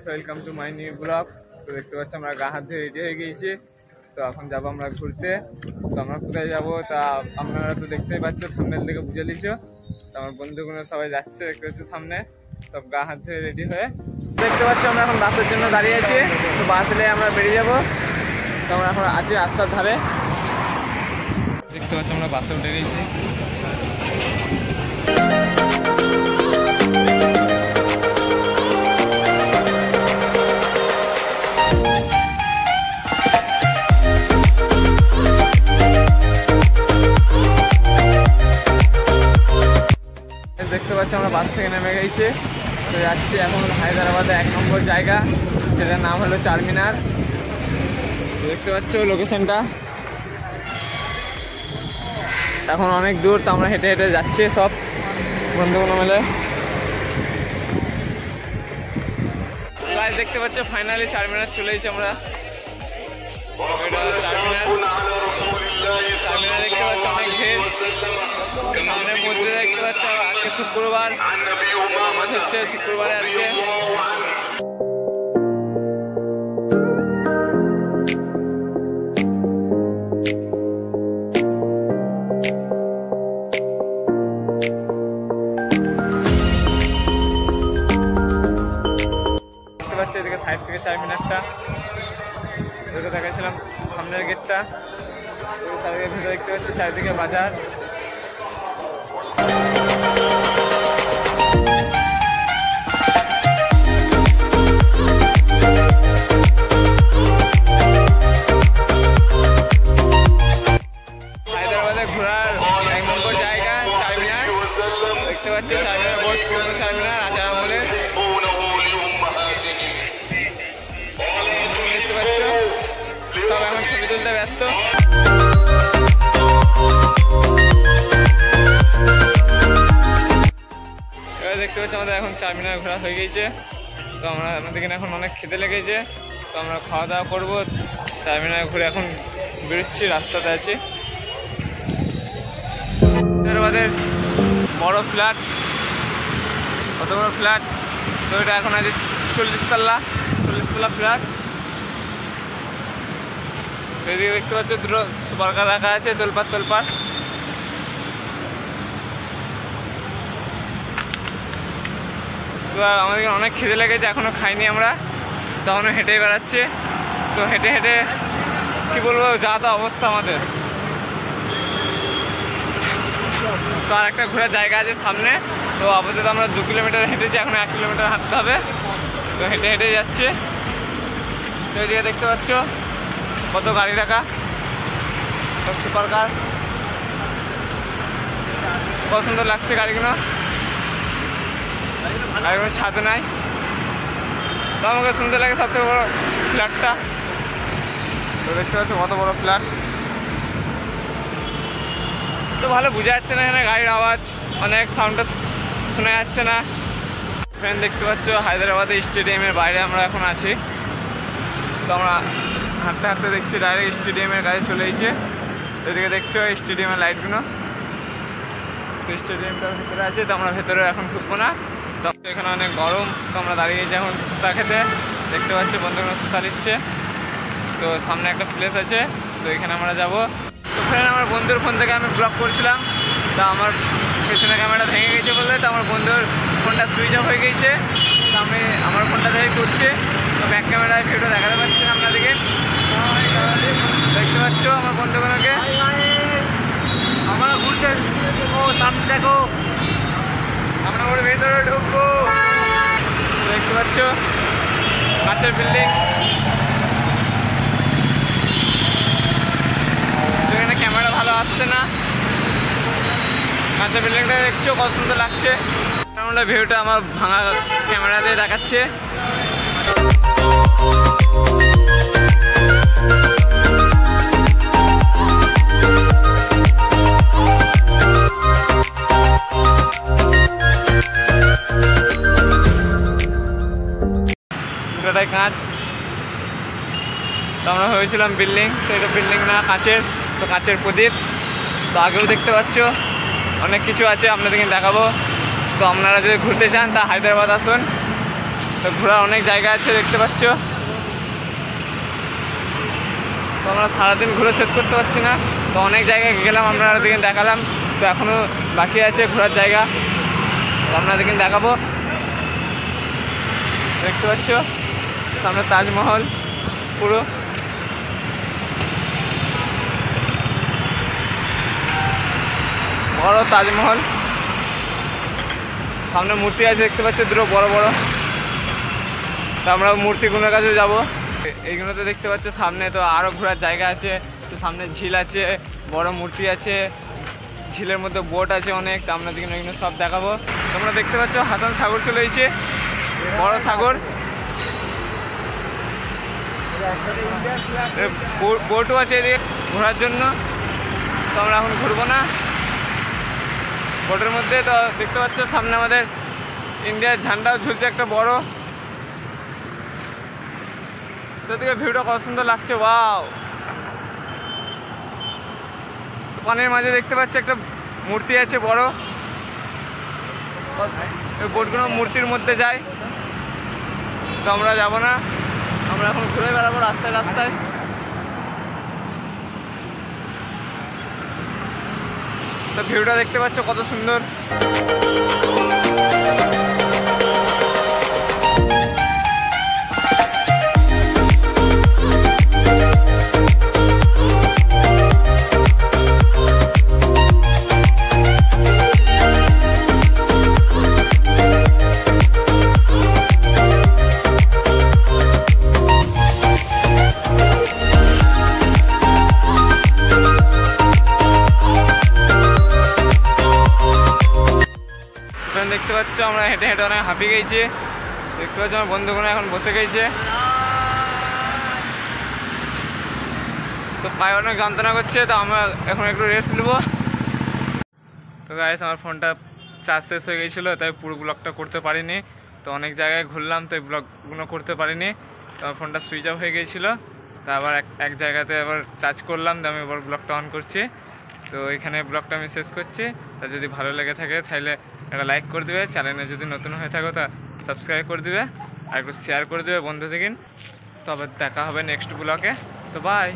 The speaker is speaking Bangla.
Guys, welcome to my new blog. তো দেখতে পাচ্ছি আমরা গা হাত ধুয়ে রেডি হয়ে গিয়েছি। তো এখন যাবো আমরা ঘুরতে। তো আমরা কোথায় যাবো তা আপনারা তো দেখতেই পাচ্ছ, থাম্বনেল থেকে বুঝে লিছো। তো আমার বন্ধুগুলো সবাই যাচ্ছে, দেখতে পাচ্ছ সামনে সব গা হাত ধুয়ে রেডি হয়ে। দেখতে পাচ্ছি আমরা এখন বাসের জন্য দাঁড়িয়ে আছি। তো বাস এলে আমরা বেরিয়ে যাবো। তো আমরা এখন আছি রাস্তার ধারে। দেখতে পাচ্ছি আমরা বাসে উঠে গেছি। দেখতে পাচ্ছি আমরা বাস থেকে নেমে গেছি। তো যাচ্ছি এখন হায়দ্রাবাদে 1 নম্বর জায়গা, যেটার নাম হলো চারমিনার। দেখতে পাচ্ছ লোকেশনটা। এখন অনেক দূর, তো আমরা হেঁটে হেঁটে যাচ্ছি সব বন্ধুগুলো মিলে। দেখতে পাচ্ছ ফাইনালি চারমিনার চলে এসেছি আমরা। চারমিনার দেখতে পাচ্ছ অনেক ভিড়। সামনের মধ্যে দেখতে পাচ্ছ আজকে শুক্রবার, নামাজ হচ্ছে শুক্রবারে আজকে। দেখতে পাচ্ছি এদিকে সাইড থেকে চারমিনারটা, ওটা দেখাচ্ছিলাম সামনের গেটটা। চারিদিকে ভিড় দেখতে পাচ্ছি, চারিদিকে বাজার। হায়দ্রাবাদে ঘোরার 1 নম্বর জায়গা চারমিনার। দেখতে পাচ্ছি চারমিনার বহুত পুরনো চারমিনার, রাজার আমলের। দেখতে পাচ্ছ সব এখন ছবি তুলতে ব্যস্ত। দেখতে পাচ্ছি আমাদের এখন চারমিনার ঘোরা হয়ে গেছে। তো আমাদের এখন অনেক খেতে লেগেছে। তো আমরা খাওয়া দাওয়া করবো। চারমিনার ঘুরে এখন বেরোচ্ছি, রাস্তাতে আছি। হায়দ্রাবাদের বড় ফ্ল্যাট, কত বড় ফ্ল্যাট! তো এটা এখন আছে 40 তলা ফ্ল্যাট। এদিকে দেখতে পাচ্ছ দুটো সুপার কার রাখা আছে, তোলপাড়। তো আমাদের অনেক খিদে লেগেছে, এখনও খাইনি আমরা, তখনও হেঁটেই বেড়াচ্ছি। তো হেঁটে হেঁটে কী বলবো, যা তা অবস্থা আমাদের। তো আর একটা ঘোরার জায়গা আছে সামনে। তো আপাতত আমরা 2 কিলোমিটার হেঁটেছি, এখন 1 কিলোমিটার হাঁটতে হবে। তো হেঁটে হেঁটে যাচ্ছি। তো এদিকে দেখতে পাচ্ছ কত গাড়ি রাখা, সব সুপার কার। কত সুন্দর লাগছে গাড়িগুলো ছাদ নাই। তো আমাকে সুন্দর লাগে সবথেকে বড় ফ্ল্যাটটা। তো দেখতে পাচ্ছ কত বড় ফ্ল্যাট। তো ভালো বোঝা যাচ্ছে না, এখানে গাড়ির আওয়াজ অনেক, সাউন্ডটা শোনা যাচ্ছে না। এখানে দেখতে পাচ্ছ হায়দ্রাবাদের স্টেডিয়ামের বাইরে আমরা এখন আছি। তো আমরা হাঁটতে হাঁটতে দেখছি ডাইরেক্ট স্টেডিয়ামের কাছে চলে এসেছে। এদিকে দেখছো স্টেডিয়ামের লাইটগুলো। তো স্টেডিয়ামটার ভিতরে আছে, তো আমরা ভেতরে এখন ঢুকবো না। তো এখানে অনেক গরম। তো আমরা দাঁড়িয়েছি এখন শসা খেতে। দেখতে পাচ্ছি বন্ধুগুলো শসা নিচ্ছে। তো সামনে একটা প্লেস আছে, তো এখানে আমরা যাব। তো ফ্রেন্ড, আমার বন্ধুর ফোন থেকে আমি ব্লগ করছিলাম। তো আমার পেছনে ক্যামেরা ভেঙে গেছে বলে, তো আমার বন্ধুর ফোনটা সুইচ অফ হয়ে গেছে। তো আমি আমার ফোনটা থেকে করছি। তো ব্যাক ক্যামেরায় ভিডিও দেখাতে পাচ্ছি না আপনাদেরকে। দেখতে পাচ্ছ আমার বন্ধুগুলোকে। আমরা ঘুরতে সামনে দেখো, আমরা ওর ভেতরে ঢুকবো। দেখতে পাচ্ছ কাঁচের বিল্ডিং। এখানে ক্যামেরা ভালো আসছে না। কাঁচের বিল্ডিংটা দেখছো কত সুন্দর লাগছে। আমরা ভিউটা আমার ভাঙা ক্যামেরাতে দেখাচ্ছে। দুটোটাই কাঁচ। তো আমরা ভেবেছিলাম বিল্ডিং, তো এটা বিল্ডিং না, কাঁচের। তো কাঁচের প্রদীপ। তো আগেও দেখতে পাচ্ছ অনেক কিছু আছে, আপনাদেরকে দেখাবো। তো আপনারা যদি ঘুরতে চান তা হায়দ্রাবাদ আসুন। তো ঘোরার অনেক জায়গা আছে দেখতে পাচ্ছ। তো আমরা সারাদিন ঘুরে শেষ করতে পারছি না, তো অনেক জায়গায় গেলাম, আমরা দিকে দেখালাম। তো এখনও বাকি আছে ঘোরার জায়গা, তো আপনাদেরকে দেখাবো। দেখতে পাচ্ছ সামনে তাজমহল পুরো, বড় তাজমহল। সামনে মূর্তি আছে দেখতে পাচ্ছ দুটো বড় বড়, তো আমরা মূর্তিগুলোর কাছে যাবো। এইগুলোতে দেখতে পাচ্ছ সামনে তো আরও ঘোরার জায়গা আছে। তো সামনে ঝিল আছে, বড় মূর্তি আছে, ঝিলের মধ্যে বোট আছে অনেক, তো আমরা এগুলো সব দেখাবো। তোমরা দেখতে পাচ্ছ হাসান সাগর চলে এসেছে, বড় সাগর। বোটও আছে এদিকে ঘোরার জন্য, তো আমরা এখন ঘুরবো না বোটের মধ্যে। তো দেখতে পাচ্ছ সামনে আমাদের ইন্ডিয়ার ঝান্ডাও ঝুলছে একটা বড়। তো দিকে ভিউটা কত সুন্দর লাগছে, ওয়াও। পানির মাঝে দেখতে পাচ্ছি একটা মূর্তি আছে বড়, বোটগুলো মূর্তির মধ্যে যায়। তো আমরা যাবো না, আমরা এখন ঘুরে বেড়াবো রাস্তায় রাস্তায়। তো ভিউটা দেখতে পাচ্ছ কত সুন্দর। দেখতে পাচ্ছ আমরা হেঁটে হেঁটে অনেক হাঁপিয়ে গেছি। দেখতে পাচ্ছ আমার বন্ধুগুলো এখন বসে গেছে, তো পায়ে অনেক যন্ত্রণা করছে, তো আমরা এখন একটু রেস্ট নেবো। তো গাইস আমার ফোনটা চার্জ শেষ হয়ে গিয়েছিলো, তাই পুরো ব্লগটা করতে পারিনি। তো অনেক জায়গায় ঘুরলাম, তো এই ব্লগগুলো করতে পারিনি। তো আমার ফোনটা সুইচ অফ হয়ে গিয়েছিলো, তা আবার এক জায়গাতে আবার চার্জ করলাম, তো আমি আবার ব্লগটা অন করছি। তো এখানে ব্লগটা আমি শেষ করছি। তা যদি ভালো লেগে থাকে তাহলে একটা লাইক করে দেবে, চ্যানেলে যদি নতুন হয়ে থাকো তা সাবস্ক্রাইব করে দেবে, আর একটু শেয়ার করে দেবে বন্ধু থেকে। তবে দেখা হবে নেক্সট ব্লগে। তো বাই।